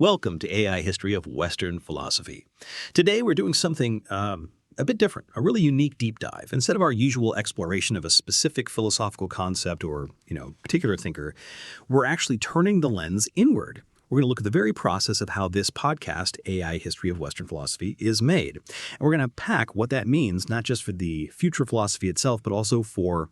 Welcome to AI History of Western Philosophy. Today we're doing something a bit different, a really unique deep dive. Instead of our usual exploration of a specific philosophical concept or, particular thinker, we're actually turning the lens inward. We're going to look at the very process of how this podcast, AI History of Western Philosophy, is made. And we're going to unpack what that means, not just for the future of philosophy itself, but also for,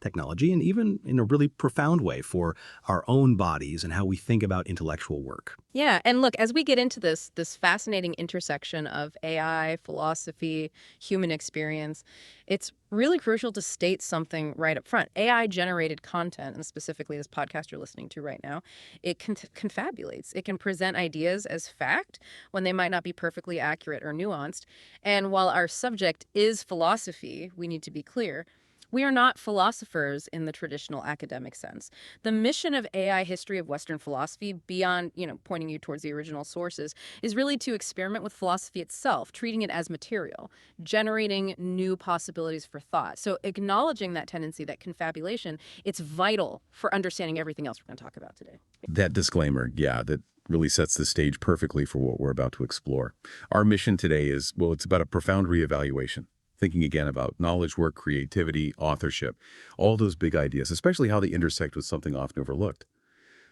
technology, and even in a really profound way for our own bodies and how we think about intellectual work. Yeah, and look, as we get into this fascinating intersection of AI, philosophy, human experience, it's really crucial to state something right up front. AI-generated content, and specifically this podcast you're listening to right now, it confabulates. It can present ideas as fact when they might not be perfectly accurate or nuanced. And while our subject is philosophy, we need to be clear, we are not philosophers in the traditional academic sense. The mission of AI History of Western Philosophy, beyond, pointing you towards the original sources, is really to experiment with philosophy itself, treating it as material, generating new possibilities for thought. So acknowledging that tendency, that confabulation, it's vital for understanding everything else we're going to talk about today. That disclaimer, that really sets the stage perfectly for what we're about to explore. Our mission today is, it's about a profound reevaluation. Thinking again about knowledge work, creativity, authorship, all those big ideas, especially how they intersect with something often overlooked.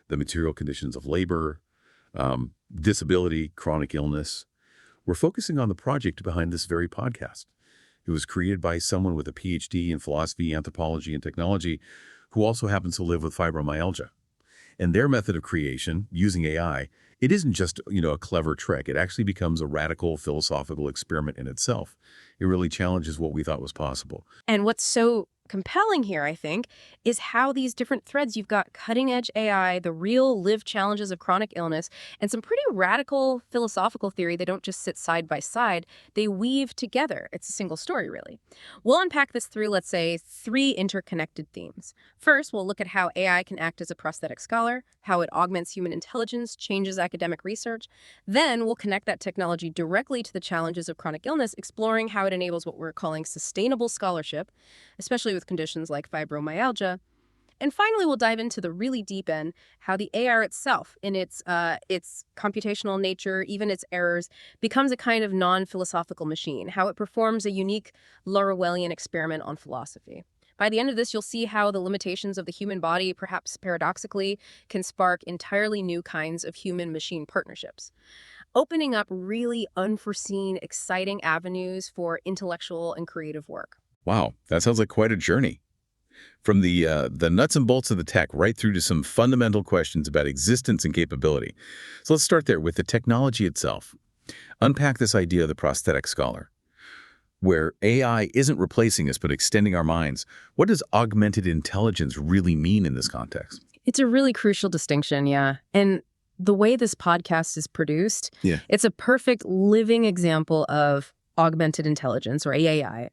The material conditions of labor, disability, chronic illness. We're focusing on the project behind this very podcast. It was created by someone with a PhD in philosophy, anthropology, and technology who also happens to live with fibromyalgia. And their method of creation, using AI, it isn't just, a clever trick. It actually becomes a radical philosophical experiment in itself. It really challenges what we thought was possible. And what's so compelling here, I think, is how these different threads, you've got cutting-edge AI, the real lived challenges of chronic illness, and some pretty radical philosophical theory. They don't just sit side by side. They weave together. It's a single story, really. We'll unpack this through, let's say, 3 interconnected themes. First, we'll look at how AI can act as a prosthetic scholar, how it augments human intelligence, changes academic research. Then we'll connect that technology directly to the challenges of chronic illness, exploring how it enables what we're calling sustainable scholarship, especially with conditions like fibromyalgia. And finally, we'll dive into the really deep end, how the AI itself, in its computational nature, even its errors, becomes a kind of non-philosophical machine, how it performs a unique Laruellian experiment on philosophy. By the end of this, you'll see how the limitations of the human body, perhaps paradoxically, can spark entirely new kinds of human-machine partnerships, opening up really unforeseen, exciting avenues for intellectual and creative work. Wow, that sounds like quite a journey. From the nuts and bolts of the tech right through to some fundamental questions about existence and capability. So let's start there with the technology itself. Unpack this idea of the prosthetic scholar, where AI isn't replacing us but extending our minds. What does augmented intelligence really mean in this context? It's a really crucial distinction, yeah. And the way this podcast is produced, it's a perfect living example of augmented intelligence, or AI.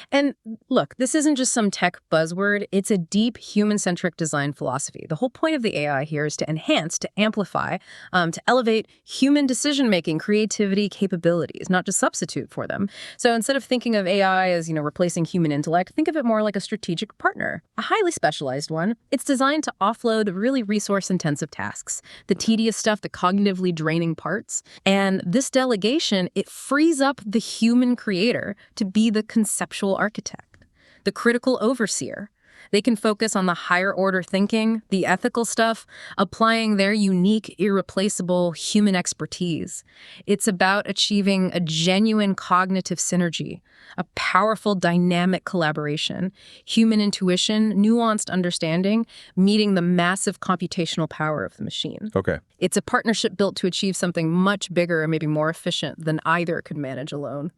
And look, this isn't just some tech buzzword. It's a deep human-centric design philosophy. The whole point of the AI here is to enhance, to amplify, to elevate human decision-making, creativity, capabilities, not just substitute for them. So instead of thinking of AI as, replacing human intellect, think of it more like a strategic partner, a highly specialized one. It's designed to offload really resource-intensive tasks, the tedious stuff, the cognitively draining parts. And this delegation, it frees up the human creator to be the conceptual architect, the critical overseer. They can focus on the higher order thinking, the ethical stuff, applying their unique, irreplaceable human expertise. It's about achieving a genuine cognitive synergy, a powerful dynamic collaboration, human intuition, nuanced understanding, meeting the massive computational power of the machine. Okay. It's a partnership built to achieve something much bigger and maybe more efficient than either could manage alone.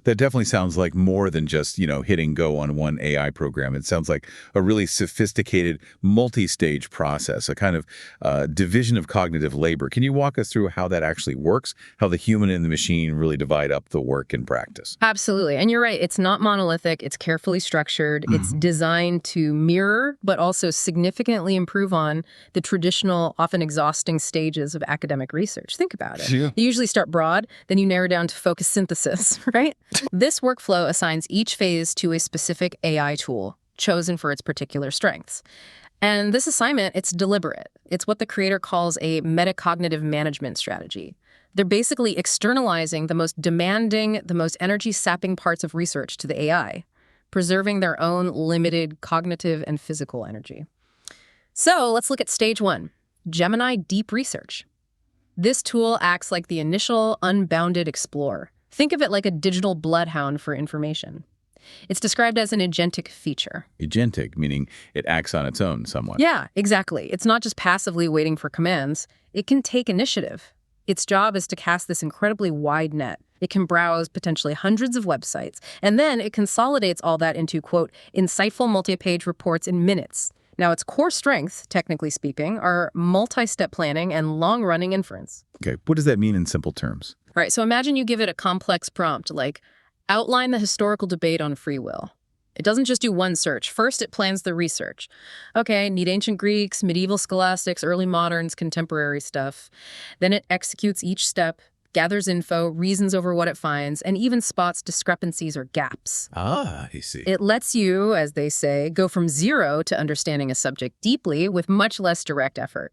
That definitely sounds like more than just, hitting go on one AI program. It sounds like a really sophisticated multi-stage process, a kind of division of cognitive labor. Can you walk us through how that actually works, how the human and the machine really divide up the work in practice? Absolutely. And you're right. It's not monolithic. It's carefully structured. It's designed to mirror, but also significantly improve on the traditional, often exhausting stages of academic research. Think about it. Yeah. You usually start broad, then you narrow down to focus synthesis, right? This workflow assigns each phase to a specific AI tool chosen for its particular strengths. And this assignment, it's deliberate. It's what the creator calls a metacognitive management strategy. They're basically externalizing the most demanding, the most energy-sapping parts of research to the AI, preserving their own limited cognitive and physical energy. So let's look at stage 1, Gemini Deep Research. This tool acts like the initial unbounded explorer. Think of it like a digital bloodhound for information. It's described as an agentic feature. Agentic, meaning it acts on its own somewhat. Yeah, exactly. It's not just passively waiting for commands. It can take initiative. Its job is to cast this incredibly wide net. It can browse potentially hundreds of websites, and then it consolidates all that into, quote, insightful multi-page reports in minutes. Now, its core strengths, technically speaking, are multi-step planning and long-running inference. Okay, what does that mean in simple terms? All right, so imagine you give it a complex prompt like, outline the historical debate on free will. It doesn't just do one search. First, it plans the research. Okay, need ancient Greeks, medieval scholastics, early moderns, contemporary stuff. Then it executes each step, gathers info, reasons over what it finds, and even spots discrepancies or gaps. Ah, I see. It lets you, as they say, go from zero to understanding a subject deeply with much less direct effort.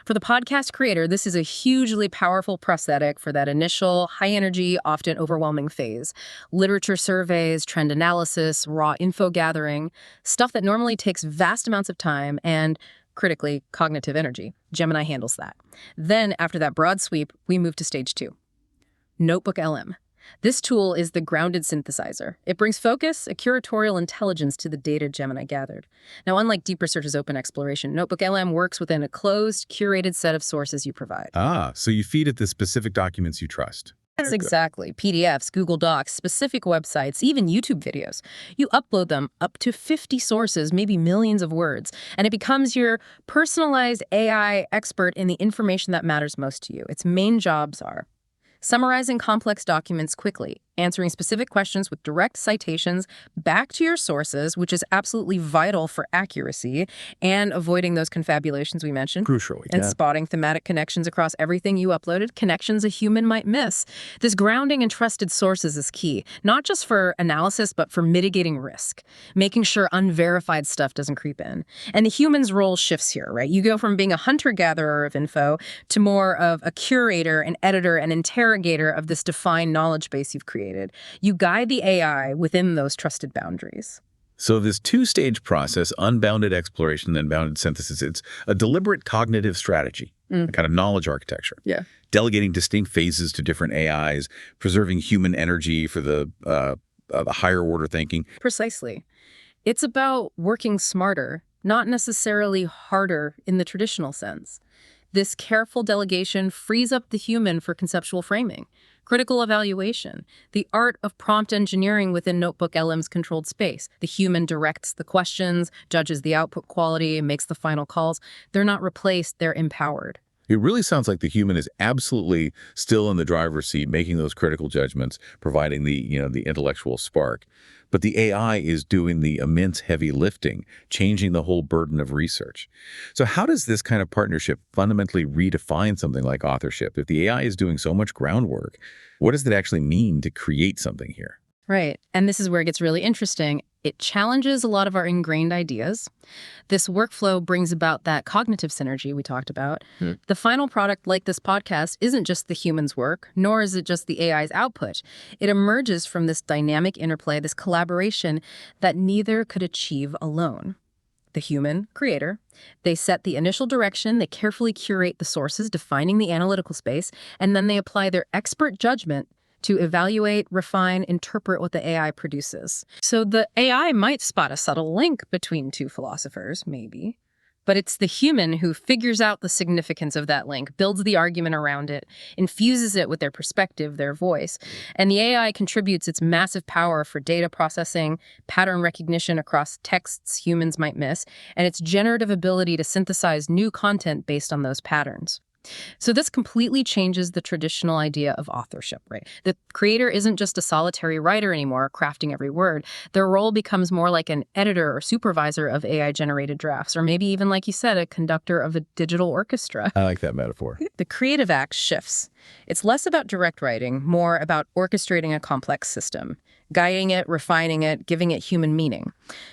For the podcast creator, this is a hugely powerful prosthetic for that initial, high-energy, often overwhelming phase. Literature surveys, trend analysis, raw info gathering, stuff that normally takes vast amounts of time and, critically, cognitive energy. Gemini handles that. Then, after that broad sweep, we move to stage 2. NotebookLM. This tool is the grounded synthesizer. It brings focus, a curatorial intelligence to the data Gemini gathered. Now, unlike Deep Research's open exploration, NotebookLM works within a closed, curated set of sources you provide. Ah, so you feed it the specific documents you trust. That's exactly. PDFs, Google Docs, specific websites, even YouTube videos. You upload them up to 50 sources, maybe millions of words, and it becomes your personalized AI expert in the information that matters most to you. Its main jobs are summarizing complex documents quickly, answering specific questions with direct citations back to your sources, which is absolutely vital for accuracy, and avoiding those confabulations we mentioned. Crucial, and spotting thematic connections across everything you uploaded, connections a human might miss. This grounding in trusted sources is key, not just for analysis, but for mitigating risk, making sure unverified stuff doesn't creep in. And the human's role shifts here, right? You go from being a hunter-gatherer of info to more of a curator, an editor, an interrogator of this defined knowledge base you've created. You guide the AI within those trusted boundaries. So this two-stage process, unbounded exploration and bounded synthesis, it's a deliberate cognitive strategy, a kind of knowledge architecture. Yeah. Delegating distinct phases to different AIs, preserving human energy for the higher order thinking. Precisely. It's about working smarter, not necessarily harder in the traditional sense. This careful delegation frees up the human for conceptual framing, critical evaluation, the art of prompt engineering within NotebookLM's controlled space. The human directs the questions, judges the output quality, and makes the final calls. They're not replaced, they're empowered. It really sounds like the human is absolutely still in the driver's seat, making those critical judgments, providing the intellectual spark. But the AI is doing the immense heavy lifting, changing the whole burden of research. So how does this kind of partnership fundamentally redefine something like authorship? If the AI is doing so much groundwork, what does it actually mean to create something here? Right. And this is where it gets really interesting. It challenges a lot of our ingrained ideas. This workflow brings about that cognitive synergy we talked about. The final product, like this podcast, isn't just the human's work, nor is it just the AI's output. It emerges from this dynamic interplay, this collaboration that neither could achieve alone. The human creator, they set the initial direction, they carefully curate the sources, defining the analytical space, and then they apply their expert judgment to evaluate, refine, interpret what the AI produces. So the AI might spot a subtle link between two philosophers, maybe, but it's the human who figures out the significance of that link, builds the argument around it, infuses it with their perspective, their voice, and the AI contributes its massive power for data processing, pattern recognition across texts humans might miss, and its generative ability to synthesize new content based on those patterns. So this completely changes the traditional idea of authorship, right? The creator isn't just a solitary writer anymore, crafting every word. Their role becomes more like an editor or supervisor of AI-generated drafts, or maybe even, like you said, a conductor of a digital orchestra. I like that metaphor. The creative act shifts. It's less about direct writing, more about orchestrating a complex system, guiding it, refining it, giving it human meaning.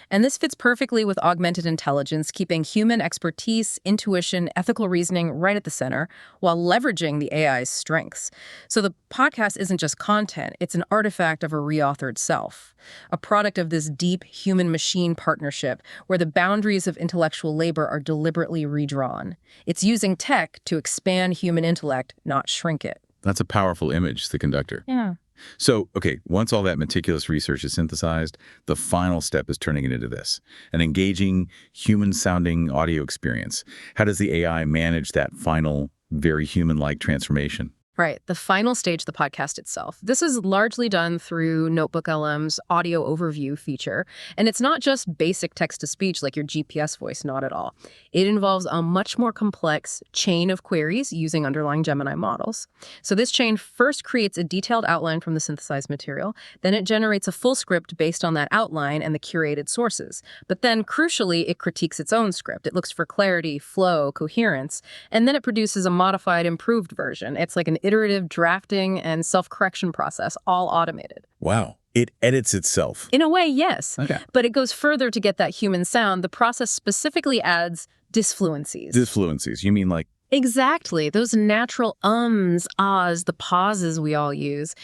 And this fits perfectly with augmented intelligence, keeping human expertise, intuition, ethical reasoning right at the center, while leveraging the AI's strengths. So the podcast isn't just content, it's an artifact of a reauthored self, a product of this deep human-machine partnership where the boundaries of intellectual labor are deliberately redrawn. It's using tech to expand human intellect, not shrink it. That's a powerful image, the conductor. Yeah. So, okay, once all that meticulous research is synthesized, the final step is turning it into this, an engaging, human-sounding audio experience. How does the AI manage that final, very human-like transformation? Right. The final stage of the podcast itself. This is largely done through NotebookLM's audio overview feature. And it's not just basic text-to-speech like your GPS voice, not at all. It involves a much more complex chain of queries using underlying Gemini models. So this chain first creates a detailed outline from the synthesized material. Then it generates a full script based on that outline and the curated sources. But then, crucially, it critiques its own script. It looks for clarity, flow, coherence, and then it produces a modified, improved version. It's like an iterative drafting and self-correction process, all automated. Wow. It edits itself. In a way, yes. Okay. But it goes further to get that human sound. The process specifically adds disfluencies. Disfluencies. You mean like... Exactly. Those natural ums, ahs, the pauses we all use,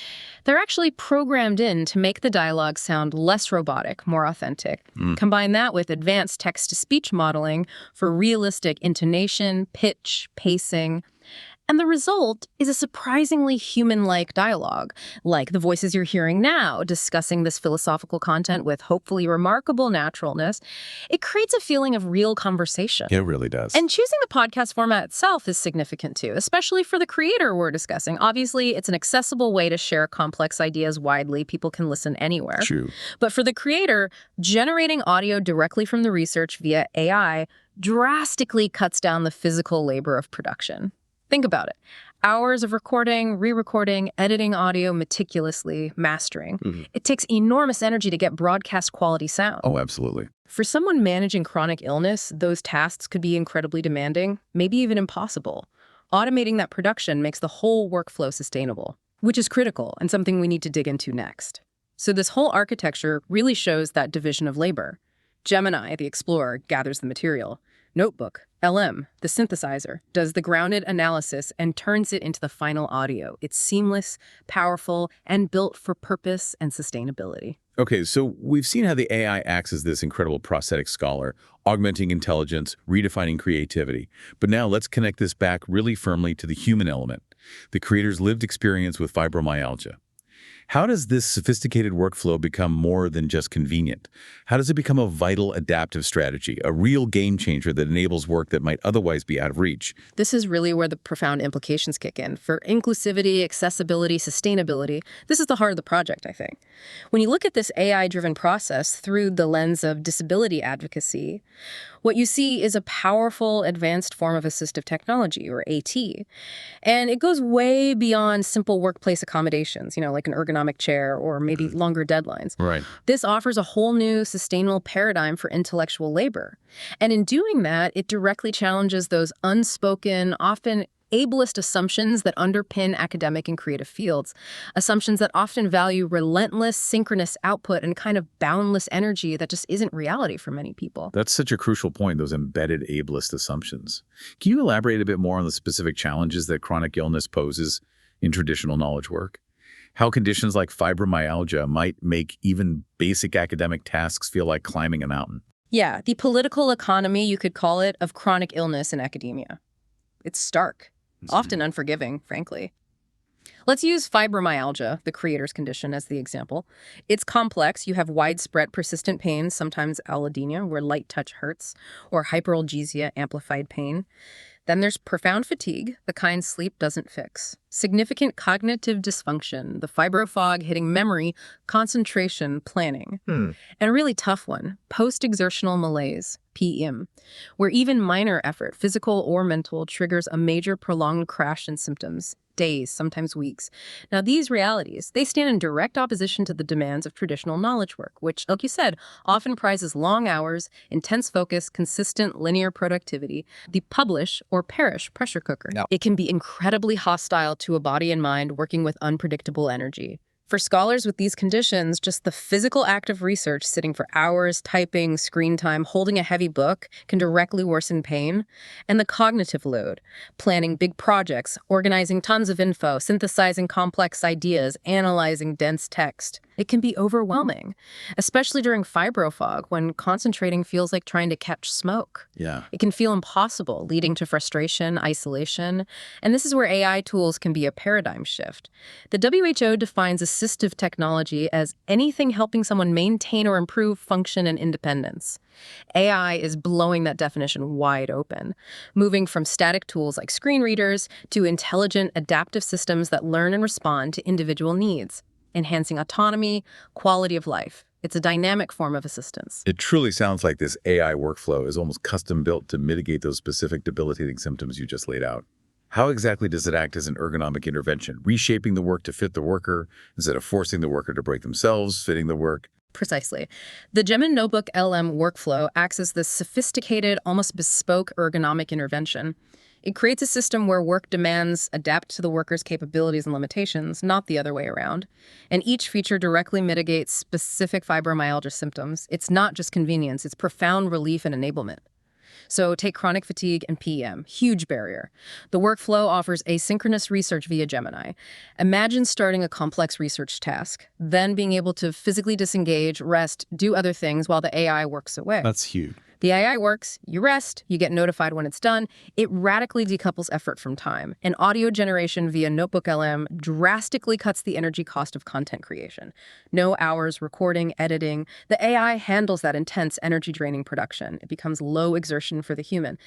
they're actually programmed in to make the dialogue sound less robotic, more authentic. Combine that with advanced text-to-speech modeling for realistic intonation, pitch, pacing. And the result is a surprisingly human-like dialogue, like the voices you're hearing now, discussing this philosophical content with hopefully remarkable naturalness. It creates a feeling of real conversation. It really does. And choosing the podcast format itself is significant too, especially for the creator we're discussing. Obviously, it's an accessible way to share complex ideas widely. People can listen anywhere. True. But for the creator, generating audio directly from the research via AI drastically cuts down the physical labor of production. Think about it. Hours of recording, re-recording, editing audio meticulously, mastering. It takes enormous energy to get broadcast quality sound. Oh, absolutely. For someone managing chronic illness, those tasks could be incredibly demanding, maybe even impossible. Automating that production makes the whole workflow sustainable, which is critical and something we need to dig into next. So this whole architecture really shows that division of labor. Gemini, the explorer, gathers the material. NotebookLM, the synthesizer, does the grounded analysis and turns it into the final audio. It's seamless, powerful, and built for purpose and sustainability. Okay, so we've seen how the AI acts as this incredible prosthetic scholar, augmenting intelligence, redefining creativity. But now let's connect this back really firmly to the human element, the creator's lived experience with fibromyalgia. How does this sophisticated workflow become more than just convenient? How does it become a vital adaptive strategy, a real game changer that enables work that might otherwise be out of reach? This is really where the profound implications kick in. For inclusivity, accessibility, sustainability, this is the heart of the project, I think. When you look at this AI-driven process through the lens of disability advocacy, what you see is a powerful, advanced form of assistive technology, or AT. And it goes way beyond simple workplace accommodations, like an ergonomic chair or maybe longer deadlines. Right. This offers a whole new sustainable paradigm for intellectual labor. And in doing that, it directly challenges those unspoken, often ableist assumptions that underpin academic and creative fields, assumptions that often value relentless, synchronous output and kind of boundless energy that just isn't reality for many people. That's such a crucial point, those embedded ableist assumptions. Can you elaborate a bit more on the specific challenges that chronic illness poses in traditional knowledge work? How conditions like fibromyalgia might make even basic academic tasks feel like climbing a mountain? Yeah, the political economy, you could call it, of chronic illness in academia. It's stark. Often unforgiving, frankly. Let's use fibromyalgia, the creator's condition, as the example. It's complex. You have widespread persistent pain, sometimes allodynia, where light touch hurts, or hyperalgesia, amplified pain. Then there's profound fatigue, the kind sleep doesn't fix. Significant cognitive dysfunction, the fibrofog hitting memory, concentration, planning. And a really tough one, post-exertional malaise, PEM, where even minor effort, physical or mental, triggers a major prolonged crash in symptoms. Days, sometimes weeks. Now, these realities, they stand in direct opposition to the demands of traditional knowledge work, which, like you said, often prizes long hours, intense focus, consistent linear productivity, the publish or perish pressure cooker. It can be incredibly hostile to a body and mind working with unpredictable energy. For scholars with these conditions, just the physical act of research, sitting for hours, typing, screen time, holding a heavy book, can directly worsen pain. And the cognitive load, planning big projects, organizing tons of info, synthesizing complex ideas, analyzing dense text. It can be overwhelming, especially during fibrofog when concentrating feels like trying to catch smoke. Yeah. It can feel impossible, leading to frustration, isolation, and this is where AI tools can be a paradigm shift. The WHO defines assistive technology as anything helping someone maintain or improve function and independence. AI is blowing that definition wide open, moving from static tools like screen readers to intelligent, adaptive systems that learn and respond to individual needs, enhancing autonomy, quality of life. It's a dynamic form of assistance. It truly sounds like this AI workflow is almost custom built to mitigate those specific debilitating symptoms you just laid out. How exactly does it act as an ergonomic intervention, reshaping the work to fit the worker instead of forcing the worker to break themselves, fitting the work? Precisely. The Gemini NotebookLM workflow acts as this sophisticated, almost bespoke ergonomic intervention. It creates a system where work demands adapt to the worker's capabilities and limitations, not the other way around. And each feature directly mitigates specific fibromyalgia symptoms. It's not just convenience, it's profound relief and enablement. So take chronic fatigue and PM, huge barrier. The workflow offers asynchronous research via Gemini. Imagine starting a complex research task, then being able to physically disengage, rest, do other things while the AI works away. That's huge. The AI works, you rest, you get notified when it's done. It radically decouples effort from time. And audio generation via NotebookLM drastically cuts the energy cost of content creation. No hours recording, editing. The AI handles that intense, energy-draining production. It becomes low exertion for the human.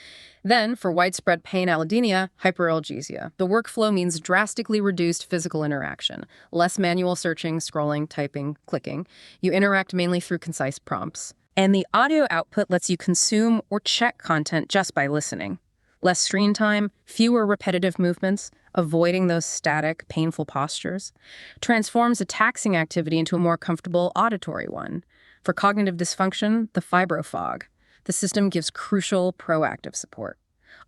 Then, for widespread pain allodynia, hyperalgesia, the workflow means drastically reduced physical interaction. Less manual searching, scrolling, typing, clicking. You interact mainly through concise prompts. And the audio output lets you consume or check content just by listening. Less screen time, fewer repetitive movements, avoiding those static, painful postures. Transforms a taxing activity into a more comfortable auditory one. For cognitive dysfunction, the fibrofog. The system gives crucial, proactive support.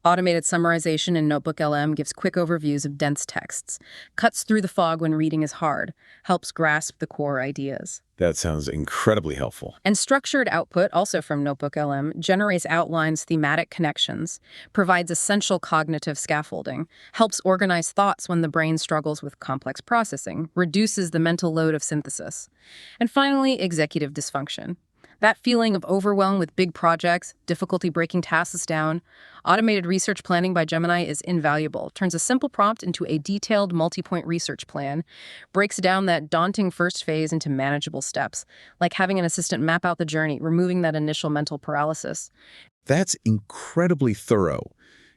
Automated summarization in NotebookLM gives quick overviews of dense texts, cuts through the fog when reading is hard, helps grasp the core ideas. That sounds incredibly helpful. And structured output, also from NotebookLM, generates outlines, thematic connections, provides essential cognitive scaffolding, helps organize thoughts when the brain struggles with complex processing, reduces the mental load of synthesis. And finally, executive dysfunction. That feeling of overwhelm with big projects, difficulty breaking tasks down. Automated research planning by Gemini is invaluable, turns a simple prompt into a detailed multi-point research plan, breaks down that daunting first phase into manageable steps, like having an assistant map out the journey, removing that initial mental paralysis. That's incredibly thorough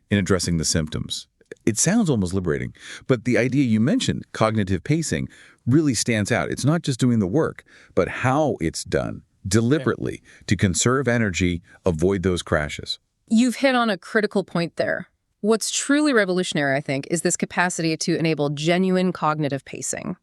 in addressing the symptoms. It sounds almost liberating, but the idea you mentioned, cognitive pacing, really stands out. It's not just doing the work, but how it's done. Deliberately, to conserve energy, avoid those crashes. You've hit on a critical point there. What's truly revolutionary, I think, is this capacity to enable genuine cognitive pacing.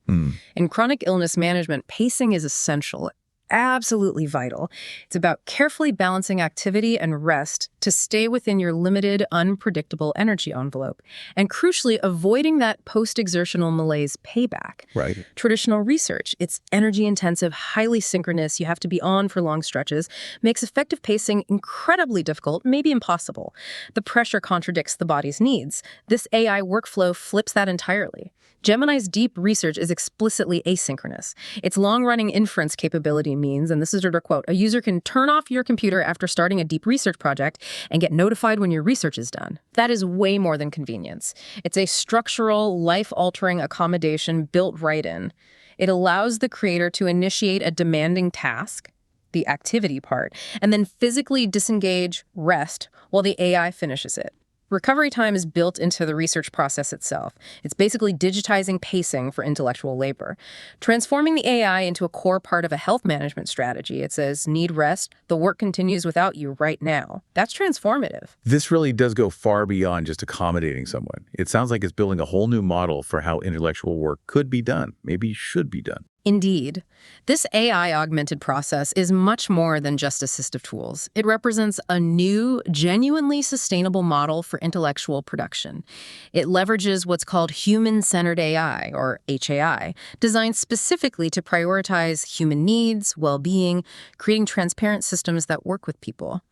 In chronic illness management, pacing is essential, absolutely vital. It's about carefully balancing activity and rest to stay within your limited, unpredictable energy envelope, and crucially, avoiding that post-exertional malaise payback. Right. Traditional research, it's energy-intensive, highly synchronous, you have to be on for long stretches, makes effective pacing incredibly difficult, maybe impossible. The pressure contradicts the body's needs. This AI workflow flips that entirely. Gemini's deep research is explicitly asynchronous. Its long-running inference capability means, and this is a quote, a user can turn off your computer after starting a deep research project and get notified when your research is done. That is way more than convenience. It's a structural, life-altering accommodation built right in. It allows the creator to initiate a demanding task, the activity part, and then physically disengage, rest, while the AI finishes it. Recovery time is built into the research process itself. It's basically digitizing pacing for intellectual labor. Transforming the AI into a core part of a health management strategy. It says, need rest, the work continues without you right now. That's transformative. This really does go far beyond just accommodating someone. It sounds like it's building a whole new model for how intellectual work could be done, maybe should be done. Indeed. This AI-augmented process is much more than just assistive tools. It represents a new, genuinely sustainable model for intellectual production. It leverages what's called human-centered AI, or HAI, designed specifically to prioritize human needs, well-being, creating transparent systems that work with people.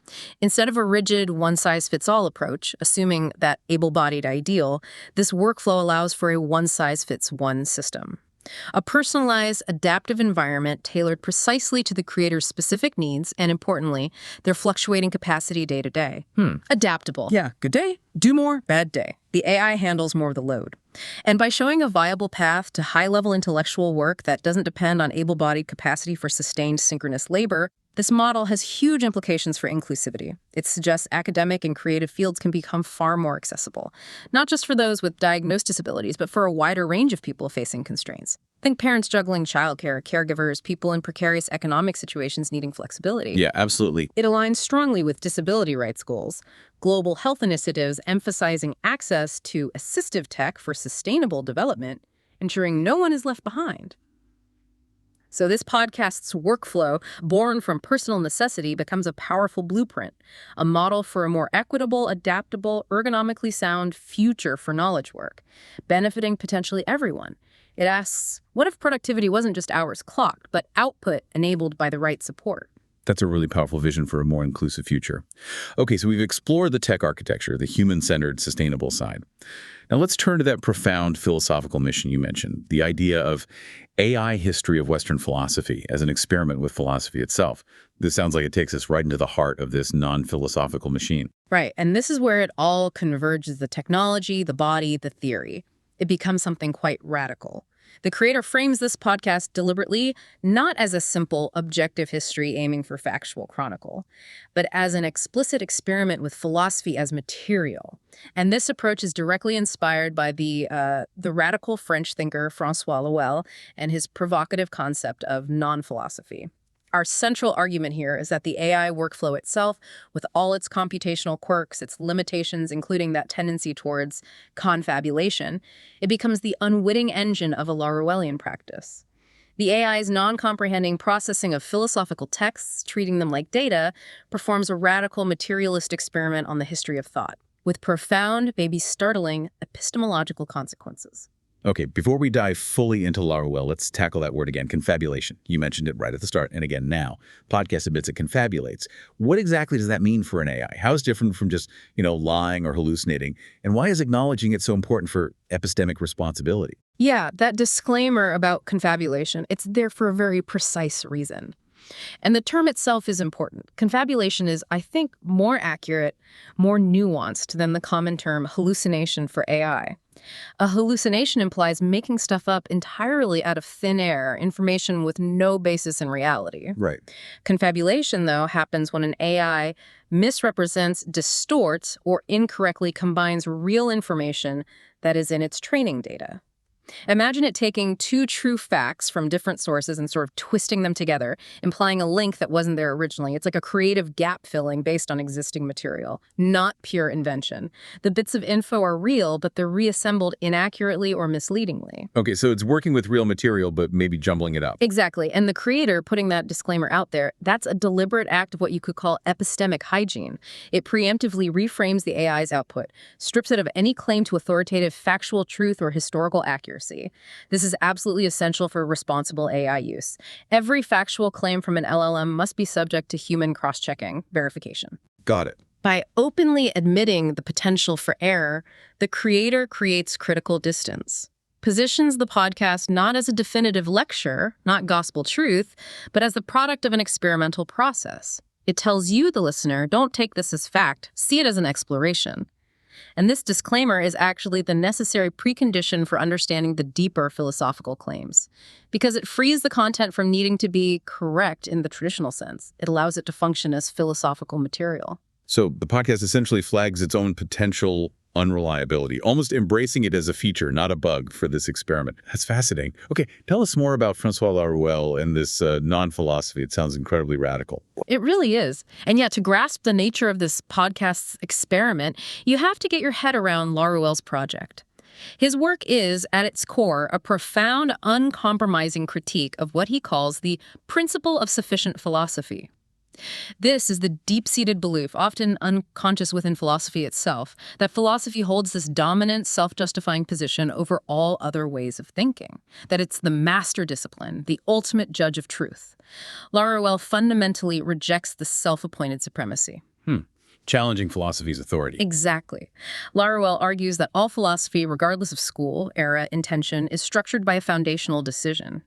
Instead of a rigid one-size-fits-all approach, assuming that able-bodied ideal, this workflow allows for a one-size-fits-one system. A personalized, adaptive environment tailored precisely to the creator's specific needs and, importantly, their fluctuating capacity day to day. Adaptable. Yeah, good day, do more, bad day. The AI handles more of the load. And by showing a viable path to high-level intellectual work that doesn't depend on able-bodied capacity for sustained synchronous labor, this model has huge implications for inclusivity. It suggests academic and creative fields can become far more accessible, not just for those with diagnosed disabilities, but for a wider range of people facing constraints. Think parents juggling childcare, caregivers, people in precarious economic situations needing flexibility. Yeah, absolutely. It aligns strongly with disability rights goals, global health initiatives emphasizing access to assistive tech for sustainable development, ensuring no one is left behind. So this podcast's workflow, born from personal necessity, becomes a powerful blueprint, a model for a more equitable, adaptable, ergonomically sound future for knowledge work, benefiting potentially everyone. It asks, what if productivity wasn't just hours clocked, but output enabled by the right support? That's a really powerful vision for a more inclusive future. Okay, so we've explored the tech architecture, the human-centered, sustainable side. Now let's turn to that profound philosophical mission you mentioned, the idea of AI history of Western philosophy as an experiment with philosophy itself. This sounds like it takes us right into the heart of this non-philosophical machine. Right, and this is where it all converges: the technology, the body, the theory. It becomes something quite radical. The creator frames this podcast deliberately, not as a simple, objective history aiming for factual chronicle, but as an explicit experiment with philosophy as material. And this approach is directly inspired by the radical French thinker François Laruelle and his provocative concept of non-philosophy. Our central argument here is that the AI workflow itself, with all its computational quirks, its limitations, including that tendency towards confabulation, it becomes the unwitting engine of a Laruellian practice. The AI's non-comprehending processing of philosophical texts, treating them like data, performs a radical materialist experiment on the history of thought, with profound, maybe startling, epistemological consequences. Okay, before we dive fully into Laruelle, let's tackle that word again, confabulation. You mentioned it right at the start, and again now. Podcast admits it confabulates. What exactly does that mean for an AI? How is it different from just, lying or hallucinating? And why is acknowledging it so important for epistemic responsibility? Yeah, that disclaimer about confabulation, it's there for a very precise reason. And the term itself is important. Confabulation is, I think, more accurate, more nuanced than the common term hallucination for AI. A hallucination implies making stuff up entirely out of thin air, information with no basis in reality. Right. Confabulation, though, happens when an AI misrepresents, distorts, or incorrectly combines real information that is in its training data. Imagine it taking two true facts from different sources and sort of twisting them together, implying a link that wasn't there originally. It's like a creative gap filling based on existing material, not pure invention. The bits of info are real, but they're reassembled inaccurately or misleadingly. Okay, so it's working with real material, but maybe jumbling it up. Exactly. And the creator putting that disclaimer out there, that's a deliberate act of what you could call epistemic hygiene. It preemptively reframes the AI's output, strips it of any claim to authoritative factual truth or historical accuracy. This is absolutely essential for responsible AI use. Every factual claim from an LLM must be subject to human cross-checking verification. Got it. By openly admitting the potential for error, the creator creates critical distance, positions the podcast not as a definitive lecture, not gospel truth, but as the product of an experimental process. It tells you, the listener, don't take this as fact, see it as an exploration. And this disclaimer is actually the necessary precondition for understanding the deeper philosophical claims, because it frees the content from needing to be correct in the traditional sense. It allows it to function as philosophical material. So the podcast essentially flags its own potential unreliability, almost embracing it as a feature, not a bug for this experiment. That's fascinating. Okay, tell us more about François Laruelle and this non-philosophy. It sounds incredibly radical. It really is. And yet, to grasp the nature of this podcast's experiment, you have to get your head around Laruelle's project. His work is, at its core, a profound, uncompromising critique of what he calls the principle of sufficient philosophy. This is the deep-seated belief, often unconscious within philosophy itself, that philosophy holds this dominant, self-justifying position over all other ways of thinking, that it's the master discipline, the ultimate judge of truth. Laruelle fundamentally rejects this self-appointed supremacy. Challenging philosophy's authority. Exactly. Laruelle argues that all philosophy, regardless of school, era, intention, is structured by a foundational decision.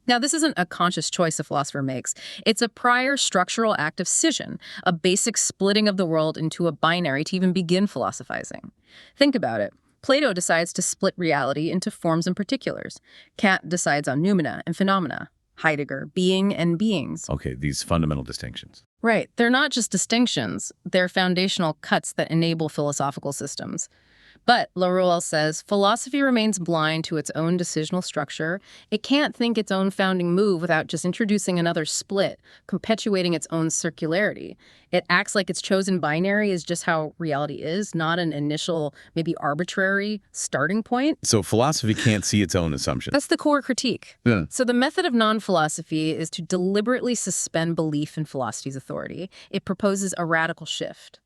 Now, this isn't a conscious choice a philosopher makes. It's a prior structural act of scission, a basic splitting of the world into a binary to even begin philosophizing. Think about it. Plato decides to split reality into forms and particulars. Kant decides on noumena and phenomena. Heidegger, being and beings. Okay, these fundamental distinctions. Right. They're not just distinctions. They're foundational cuts that enable philosophical systems. But, Laruelle says, philosophy remains blind to its own decisional structure. It can't think its own founding move without just introducing another split, perpetuating its own circularity. It acts like its chosen binary is just how reality is, not an initial, maybe arbitrary starting point. So philosophy can't see its own assumptions. That's the core critique. Yeah. So the method of non-philosophy is to deliberately suspend belief in philosophy's authority. It proposes a radical shift.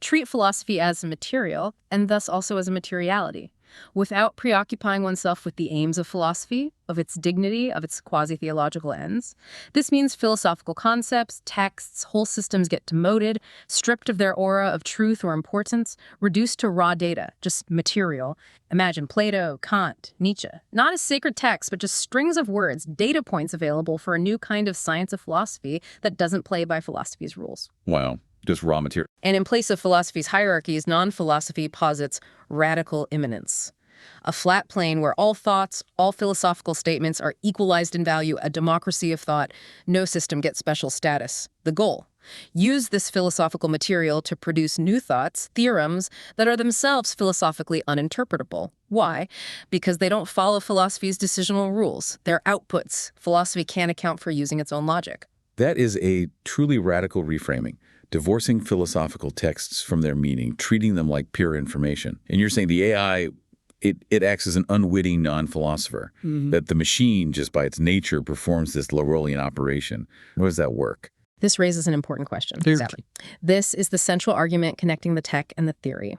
Treat philosophy as a material, and thus also as a materiality, without preoccupying oneself with the aims of philosophy, of its dignity, of its quasi-theological ends. This means philosophical concepts, texts, whole systems get demoted, stripped of their aura of truth or importance, reduced to raw data, just material. Imagine Plato, Kant, Nietzsche. Not as sacred texts, but just strings of words, data points available for a new kind of science of philosophy that doesn't play by philosophy's rules. Wow. Just raw material. And in place of philosophy's hierarchies, non-philosophy posits radical immanence. A flat plane where all thoughts, all philosophical statements are equalized in value, a democracy of thought, no system gets special status. The goal: use this philosophical material to produce new thoughts, theorems, that are themselves philosophically uninterpretable. Why? Because they don't follow philosophy's decisional rules. They're outputs. Philosophy can't account for using its own logic. That is a truly radical reframing. Divorcing philosophical texts from their meaning, treating them like pure information. And you're saying the AI, it acts as an unwitting non-philosopher, that the machine, just by its nature, performs this Laruellian operation. How does that work? This raises an important question. Exactly. This is the central argument connecting the tech and the theory.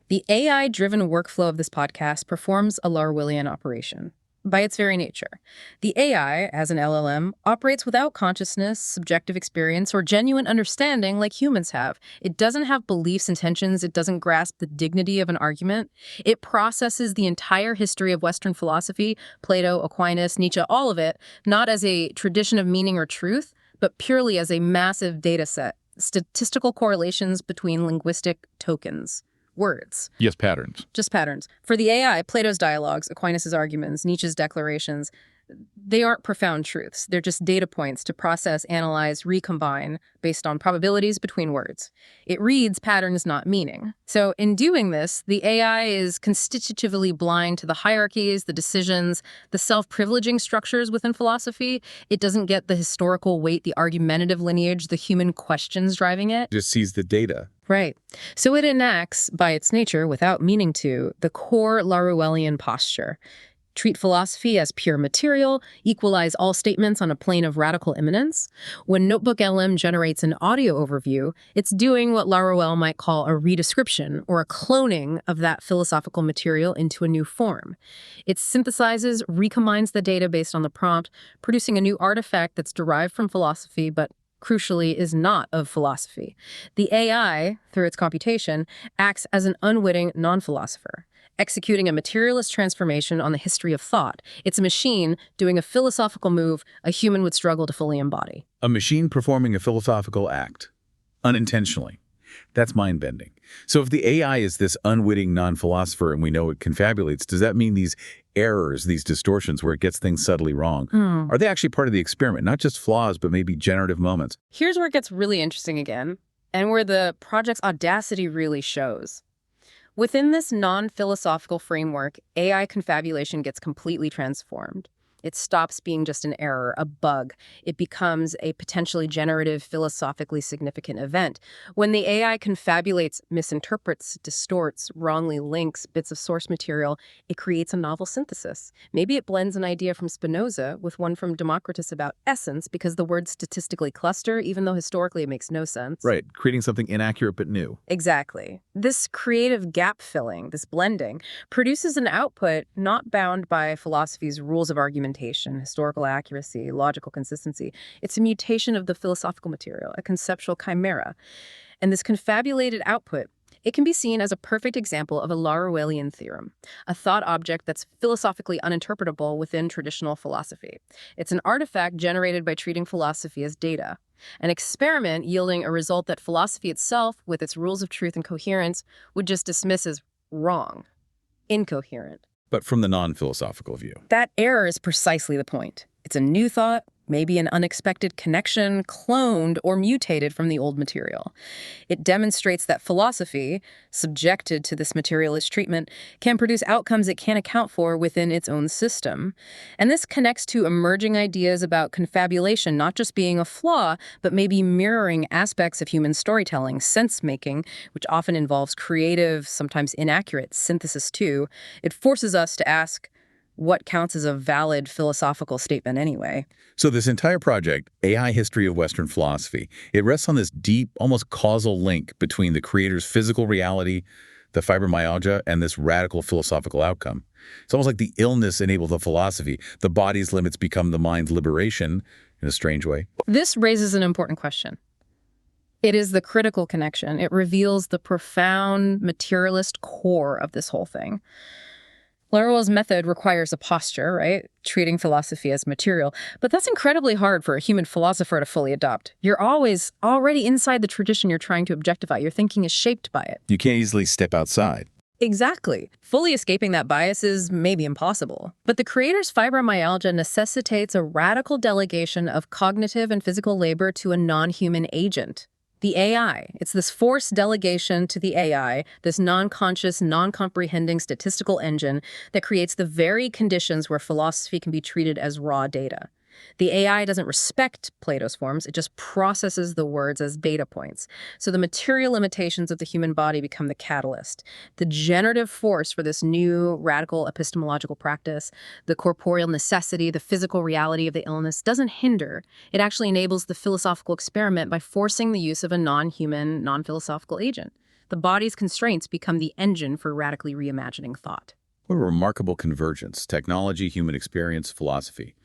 The AI-driven workflow of this podcast performs a Laruellian operation. By its very nature. The AI, as an LLM, operates without consciousness, subjective experience, or genuine understanding like humans have. It doesn't have beliefs, intentions. It doesn't grasp the dignity of an argument. It processes the entire history of Western philosophy, Plato, Aquinas, Nietzsche, all of it, not as a tradition of meaning or truth, but purely as a massive data set, statistical correlations between linguistic tokens. Words. Yes, patterns. Just patterns. For the AI, Plato's dialogues, Aquinas' arguments, Nietzsche's declarations, they aren't profound truths. They're just data points to process, analyze, recombine based on probabilities between words. It reads patterns, not meaning. So in doing this, the AI is constitutively blind to the hierarchies, the decisions, the self-privileging structures within philosophy. It doesn't get the historical weight, the argumentative lineage, the human questions driving it. It just sees the data. Right. So it enacts, by its nature, without meaning to, the core Laruellian posture. Treat philosophy as pure material, equalize all statements on a plane of radical immanence. When NotebookLM generates an audio overview, it's doing what Laruelle might call a redescription or a cloning of that philosophical material into a new form. It synthesizes, recombines the data based on the prompt, producing a new artifact that's derived from philosophy, but crucially is not of philosophy. The AI, through its computation, acts as an unwitting non-philosopher, executing a materialist transformation on the history of thought. It's a machine doing a philosophical move a human would struggle to fully embody. A machine performing a philosophical act, unintentionally. That's mind-bending. So if the AI is this unwitting non-philosopher and we know it confabulates, does that mean these errors, these distortions where it gets things subtly wrong, are they actually part of the experiment? Not just flaws, but maybe generative moments? Here's where it gets really interesting again, and where the project's audacity really shows. Within this non-philosophical framework, AI confabulation gets completely transformed. It stops being just an error, a bug. It becomes a potentially generative, philosophically significant event. When the AI confabulates, misinterprets, distorts, wrongly links bits of source material, it creates a novel synthesis. Maybe it blends an idea from Spinoza with one from Democritus about essence because the words statistically cluster, even though historically it makes no sense. Right, creating something inaccurate but new. Exactly. This creative gap filling, this blending, produces an output not bound by philosophy's rules of argumentation, historical accuracy, logical consistency. It's a mutation of the philosophical material, a conceptual chimera. And this confabulated output, it can be seen as a perfect example of a Laruellian theorem, a thought object that's philosophically uninterpretable within traditional philosophy. It's an artifact generated by treating philosophy as data, an experiment yielding a result that philosophy itself, with its rules of truth and coherence, would just dismiss as wrong, incoherent. But from the non-philosophical view. That error is precisely the point. It's a new thought, maybe an unexpected connection, cloned or mutated from the old material. It demonstrates that philosophy, subjected to this materialist treatment, can produce outcomes it can't account for within its own system. And this connects to emerging ideas about confabulation not just being a flaw, but maybe mirroring aspects of human storytelling, sense-making, which often involves creative, sometimes inaccurate, synthesis too. It forces us to ask, what counts as a valid philosophical statement anyway? So this entire project, AI History of Western Philosophy, it rests on this deep, almost causal link between the creator's physical reality, the fibromyalgia, and this radical philosophical outcome. It's almost like the illness enables the philosophy. The body's limits become the mind's liberation in a strange way. This raises an important question. It is the critical connection. It reveals the profound materialist core of this whole thing. Laruelle's method requires a posture, right? Treating philosophy as material. But that's incredibly hard for a human philosopher to fully adopt. You're always already inside the tradition you're trying to objectify. Your thinking is shaped by it. You can't easily step outside. Exactly. Fully escaping that bias is maybe impossible. But the creator's fibromyalgia necessitates a radical delegation of cognitive and physical labor to a non-human agent. The AI. It's this forced delegation to the AI, this non-conscious, non-comprehending statistical engine that creates the very conditions where philosophy can be treated as raw data. The AI doesn't respect Plato's forms, it just processes the words as data points. So the material limitations of the human body become the catalyst. The generative force for this new radical epistemological practice, the corporeal necessity, the physical reality of the illness, doesn't hinder. It actually enables the philosophical experiment by forcing the use of a non-human, non-philosophical agent. The body's constraints become the engine for radically reimagining thought. What a remarkable convergence. Technology, human experience, philosophy.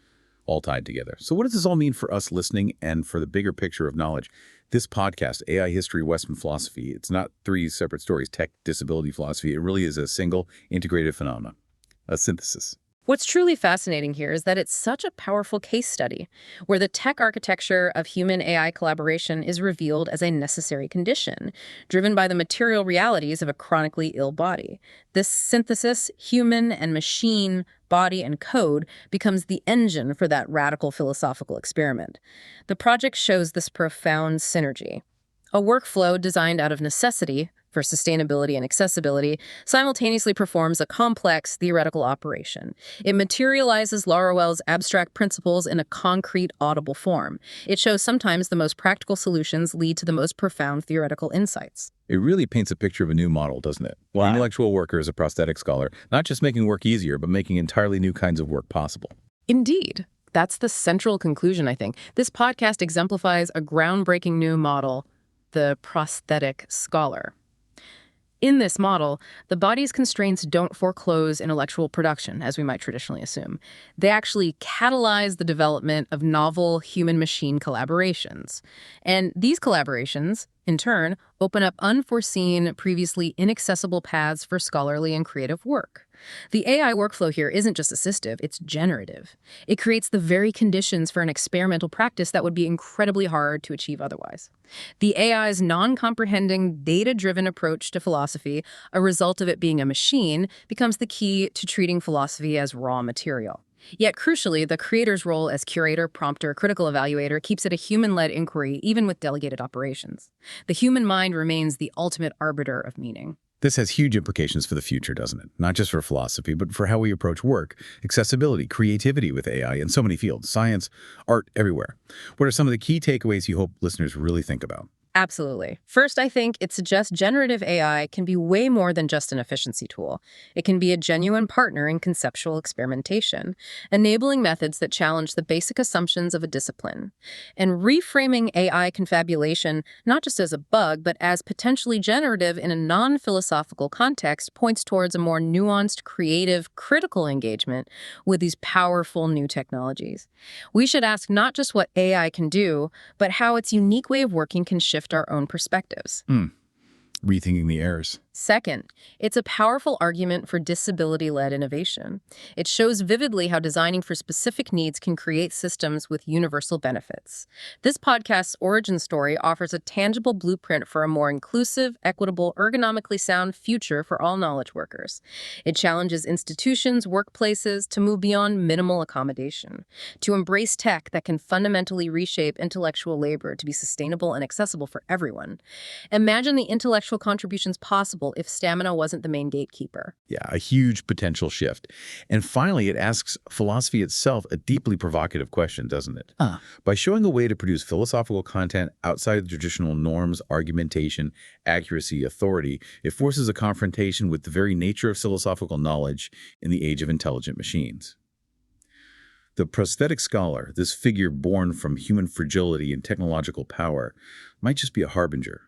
All tied together. So what does this all mean for us listening and for the bigger picture of knowledge? This podcast, AI History, Western Philosophy, it's not three separate stories, tech, disability, philosophy. It really is a single integrated phenomenon, a synthesis. What's truly fascinating here is that it's such a powerful case study where the tech architecture of human-AI collaboration is revealed as a necessary condition, driven by the material realities of a chronically ill body. This synthesis, human and machine, body and code, becomes the engine for that radical philosophical experiment. The project shows this profound synergy. A workflow designed out of necessity for sustainability and accessibility simultaneously performs a complex theoretical operation. It materializes Laruelle's abstract principles in a concrete, audible form. It shows sometimes the most practical solutions lead to the most profound theoretical insights. It really paints a picture of a new model, doesn't it? Wow. The intellectual worker is a prosthetic scholar, not just making work easier, but making entirely new kinds of work possible. Indeed. That's the central conclusion, I think. This podcast exemplifies a groundbreaking new model, the prosthetic scholar. In this model, the body's constraints don't foreclose intellectual production, as we might traditionally assume. They actually catalyze the development of novel human-machine collaborations. And these collaborations, in turn, open up unforeseen, previously inaccessible paths for scholarly and creative work. The AI workflow here isn't just assistive, it's generative. It creates the very conditions for an experimental practice that would be incredibly hard to achieve otherwise. The AI's non-comprehending, data-driven approach to philosophy, a result of it being a machine, becomes the key to treating philosophy as raw material. Yet crucially, the creator's role as curator, prompter, critical evaluator keeps it a human-led inquiry even with delegated operations. The human mind remains the ultimate arbiter of meaning. This has huge implications for the future, doesn't it? Not just for philosophy, but for how we approach work, accessibility, creativity with AI in so many fields, science, art, everywhere. What are some of the key takeaways you hope listeners really think about? Absolutely. First, I think it suggests generative AI can be way more than just an efficiency tool. It can be a genuine partner in conceptual experimentation, enabling methods that challenge the basic assumptions of a discipline. And reframing AI confabulation not just as a bug, but as potentially generative in a non-philosophical context points towards a more nuanced, creative, critical engagement with these powerful new technologies. We should ask not just what AI can do, but how its unique way of working can shift our own perspectives. Rethinking the errors. Second, it's a powerful argument for disability-led innovation. It shows vividly how designing for specific needs can create systems with universal benefits. This podcast's origin story offers a tangible blueprint for a more inclusive, equitable, ergonomically sound future for all knowledge workers. It challenges institutions, workplaces to move beyond minimal accommodation, to embrace tech that can fundamentally reshape intellectual labor to be sustainable and accessible for everyone. Imagine the intellectual contributions possible if stamina wasn't the main gatekeeper. Yeah, a huge potential shift. And finally, it asks philosophy itself a deeply provocative question, doesn't it? By showing a way to produce philosophical content outside the traditional norms, argumentation, accuracy, authority, it forces a confrontation with the very nature of philosophical knowledge in the age of intelligent machines. The prosthetic scholar, this figure born from human fragility and technological power, might just be a harbinger,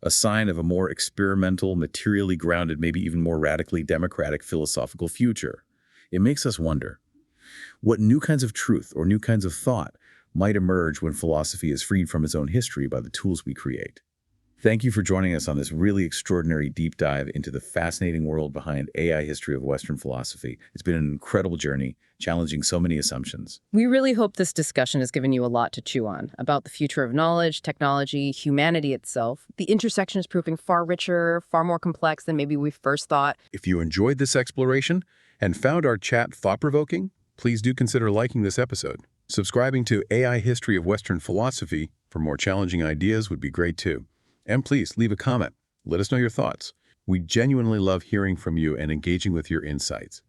a sign of a more experimental, materially grounded, maybe even more radically democratic philosophical future. It makes us wonder, what new kinds of truth or new kinds of thought might emerge when philosophy is freed from its own history by the tools we create? Thank you for joining us on this really extraordinary deep dive into the fascinating world behind AI history of Western philosophy. It's been an incredible journey, challenging so many assumptions. We really hope this discussion has given you a lot to chew on about the future of knowledge, technology, humanity itself. The intersection is proving far richer, far more complex than maybe we first thought. If you enjoyed this exploration and found our chat thought-provoking, please do consider liking this episode. Subscribing to AI History of Western Philosophy for more challenging ideas would be great too. And please leave a comment. Let us know your thoughts. We genuinely love hearing from you and engaging with your insights.